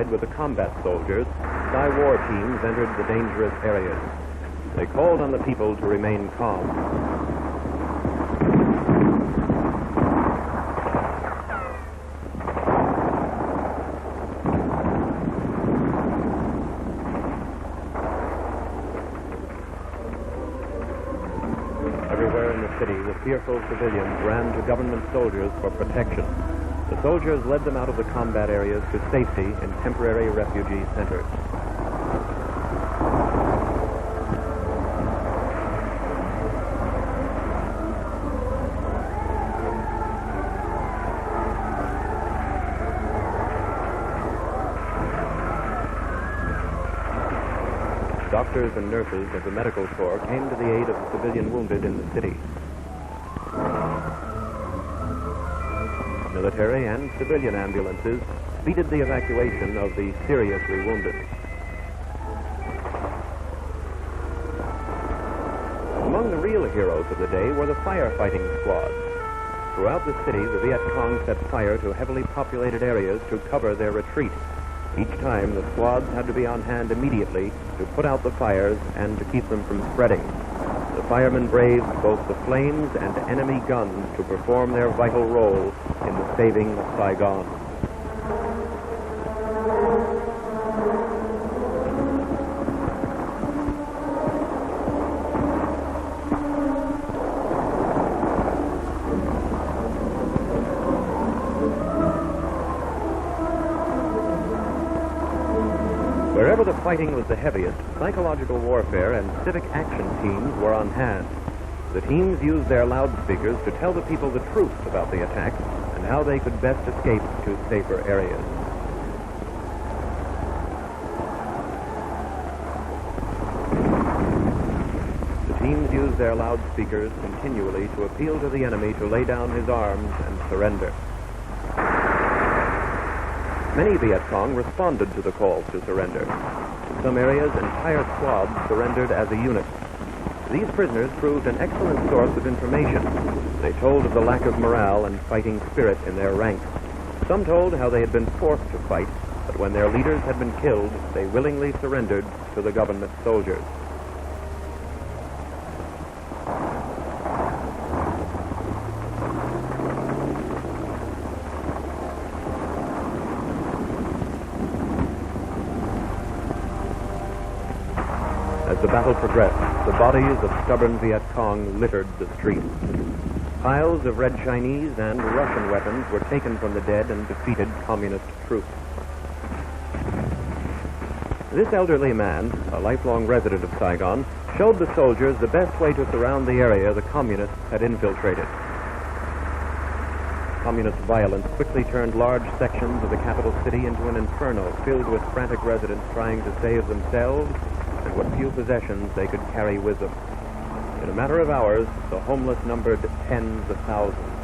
allied with the combat soldiers, anti-war teams entered the dangerous areas. They called on the people to remain calm. Everywhere in the city, the fearful civilians ran to government soldiers for protection. The soldiers led them out of the combat areas to safety in temporary refugee centers. Doctors and nurses of the medical corps came to the aid of the civilian wounded in the city. Military and civilian ambulances speeded the evacuation of the seriously wounded. Among the real heroes of the day were the firefighting squads. Throughout the city, the Vietcong set fire to heavily populated areas to cover their retreat. Each time, the squads had to be on hand immediately to put out the fires and to keep them from spreading. The firemen braved both the flames and enemy guns to perform their vital role in the saving of Saigon. Wherever the fighting was the heaviest, psychological warfare and civic action teams were on hand. The teams used their loudspeakers to tell the people the truth about the attack and how they could best escape to safer areas. The teams used their loudspeakers continually to appeal to the enemy to lay down his arms and surrender. Many Vietcong responded to the calls to surrender. In some areas, entire squads surrendered as a unit. These prisoners proved an excellent source of information. They told of the lack of morale and fighting spirit in their ranks. Some told how they had been forced to fight, but when their leaders had been killed, they willingly surrendered to the government soldiers. As the battle progressed, the bodies of stubborn Vietcong littered the streets. Piles of Red Chinese and Russian weapons were taken from the dead and defeated communist troops. This elderly man, a lifelong resident of Saigon, showed the soldiers the best way to surround the area the communists had infiltrated. Communist violence quickly turned large sections of the capital city into an inferno filled with frantic residents trying to save themselves and what few possessions they could carry with them. In a matter of hours, the homeless numbered tens of thousands.